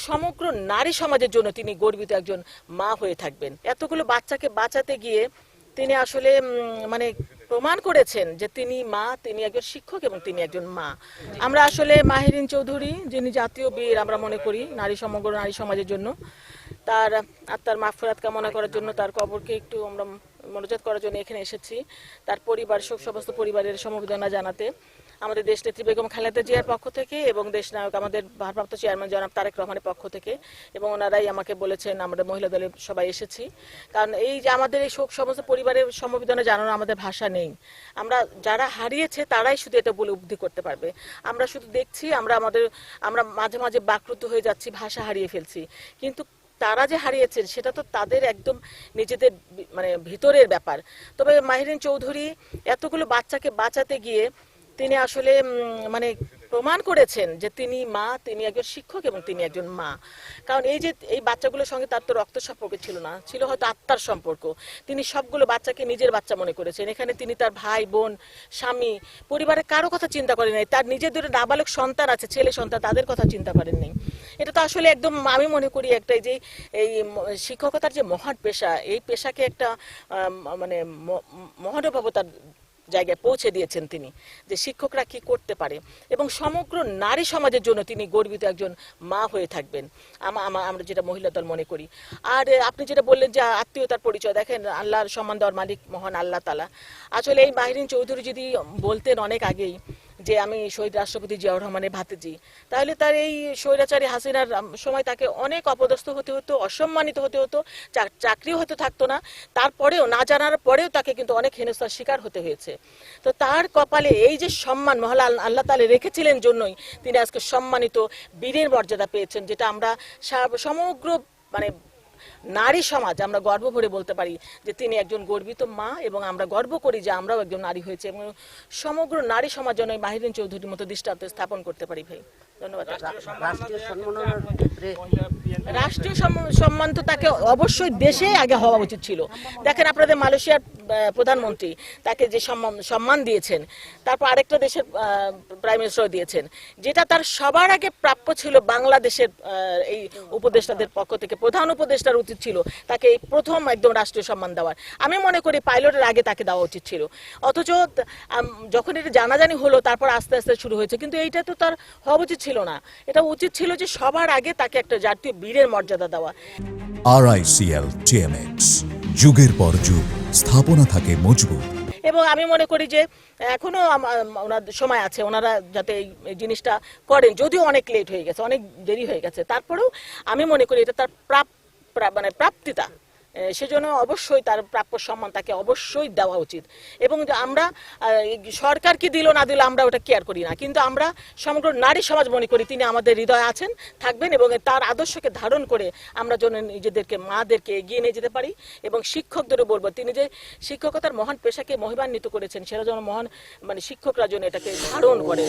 সমগ্র নারী সমাজের জন্য তিনি গর্বিত একজন মা হয়ে থাকবেন। এতগুলো বাচ্চাকে বাঁচাতে গিয়ে তিনি আসলে মানে প্রমাণ করেছেন যে তিনি মা, তিনি একজন শিক্ষক এবং তিনি একজন মা। আমরা আসলে মাহিরিন চৌধুরী, যিনি জাতীয় বীর আমরা মনে করি সমগ্র নারী সমাজের জন্য, তার আত্মার মাগফিরাত কামনা করার জন্য, তার কবরকে একটু আমরা মনোজাত করার জন্য এখানে এসেছি। তার পরিবার, সমস্ত পরিবারের সমবেদনা জানাতে আমাদের দেশনেত্রী বেগম খালেদা জিয়ার পক্ষ থেকে এবং দেশনায়ক আমাদের ভারপ্রাপ্ত চেয়ারম্যান জনাব তারেক রহমানের পক্ষ থেকে, এবং ওনারাই আমাকে বলেছেন আমরা মহিলা দলের সবাই এসেছি। কারণ এই যে আমাদের এই শোক সমস্ত পরিবারের সমবেদনা জানানোর আমাদের ভাষা নেই। আমরা যারা হারিয়েছে তারাই শুধু এটা উপলব্ধি করতে পারবে। আমরা শুধু দেখছি, আমরা মাঝে মাঝে বাকরুদ্ধ হয়ে যাচ্ছি, ভাষা হারিয়ে ফেলছি, কিন্তু তারা যে হারিয়েছেন সেটা তো তাদের একদম নিজেদের মানে ভিতরের ব্যাপার। তবে মাহিরিন চৌধুরী এতগুলো বাচ্চাকে বাঁচাতে গিয়ে তিনি আসলে মানে প্রমাণ করেছেন যে তিনি মা, তিনি একজন শিক্ষক এবং তিনি একজন মা। কারণ এই বাচ্চাগুলোর সঙ্গে তার তো রক্ত সম্পর্ক ছিল না, ছিল হয়তো আত্মার সম্পর্ক। তিনি সবগুলো বাচ্চাকে নিজের বাচ্চা মনে করেছেন। এখানে তিনি তার ভাই বোন, স্বামী, পরিবারের কারো কথা চিন্তা করেন নাই। তার নিজের দুটো নাবালক সন্তান আছে, ছেলে সন্তান, তাদের কথা চিন্তা করেন নাই। এটা তো আসলে একদম আমি মনে করি একটা যে এই শিক্ষকতার যে মহান পেশা, এই পেশাকে একটা মানে মহানুভবতার জায়গায় পৌঁছে দিয়েছেন তিনি, যে শিক্ষকরা কি করতে পারে এবং সমগ্র নারী সমাজের জন্য তিনি গর্বিত একজন মা হয়ে থাকবেন, আমরা যেটা মহিলা দল মনে করি। আর আপনি যেটা বললেন যে আত্মীয়তার পরিচয়, দেখেন আল্লাহর সম্মান দেওয়ার মালিক মহান আল্লাহ তাআলা। আসলে এই মাহিরিন চৌধুরী যদি বলতেন অনেক আগেই যে আমি শহীদ রাষ্ট্রপতি জিয়াউর রহমানের ভাতিজি, তাহলে তার এই স্বৈরাচারী হাসিনার সময় তাকে অনেক অপদস্থ হতে হতো, অসম্মানিত হতে হতো, চাকরিও হয়তো থাকতো না। তারপরেও, না জানার পরেও তাকে কিন্তু অনেক হেনস্থার শিকার হতে হয়েছে। তো তার কপালে এই যে সম্মান মহান আল্লাহ তাআলা রেখেছিলেন জন্যই তিনি আজকে সম্মানিত বীরের মর্যাদা পেয়েছেন, যেটা আমরা সমগ্র মানে নারী সমাজ আমরা গর্ব ভরে বলতে পারি যে তিনি একজন গর্বিত মা, এবং আমরা গর্ব করি যে আমরাও একজন নারী হয়েছে এবং সমগ্র নারী সমাজ যেন মাহিরিন চৌধুরীর মতো দৃষ্টান্ত স্থাপন করতে পারি। ভাই ধন্যবাদ। রাষ্ট্রীয় সম্মান তো তাকে অবশ্যই দেশে আগে হওয়া উচিত ছিল। দেখেন আপনাদের মালয়েশিয়ার প্রধানমন্ত্রী তাকে যে সম্মান দিয়েছেন, তারপর আরেকটা দেশের প্রাইম মিনিস্টার দিয়েছেন, যেটা তার সবার আগে প্রাপ্য ছিল বাংলাদেশের এই উপদেষ্টাদের পক্ষ থেকে। প্রধান উপদেষ্টার উচিত ছিল তাকে এই প্রথম একদম রাষ্ট্রীয় সম্মান দেওয়ার। আমি মনে করি পাইলটের আগে তাকে দেওয়া উচিত ছিল। অথচ যখন এটা জানাজানি হলো তারপর আস্তে আস্তে শুরু হয়েছে, কিন্তু এইটা তো তার হওয়া উচিত ছিল না। এটা উচিত ছিল যে সবার আগে তাকে একটা জাতীয় বীরের মর্যাদা দেওয়া। RICL TMX, যুগের পর যুগ স্থাপনা থাকে মজবুত। এবং আমি মনে করি যে এখনো ওনাদের সময় আছে, ওনারা যাতে এই জিনিসটা করেন, যদিও অনেক লেট হয়ে গেছে, অনেক দেরি হয়ে গেছে, তারপরেও আমি মনে করি এটা তার প্রাপ্তিতা। সেজন্য অবশ্যই তার প্রাপ্য সম্মান তাকে অবশ্যই দেওয়া উচিত। এবং আমরা সরকার কি দিল না দিল আমরা ওটা কেয়ার করি না, কিন্তু আমরা সমগ্র নারী সমাজ মনে করি তিনি আমাদের হৃদয়ে আছেন, থাকবেন, এবং তার আদর্শকে ধারণ করে আমরা যেন নিজেদেরকে মাদেরকে এগিয়ে নিয়ে যেতে পারি। এবং শিক্ষকদেরও বলবো তিনি যে শিক্ষকতার মহান পেশাকে মহিমান্বিত করেছেন, সেটা যেন মহান শিক্ষকরা যেন এটাকে ধারণ করে।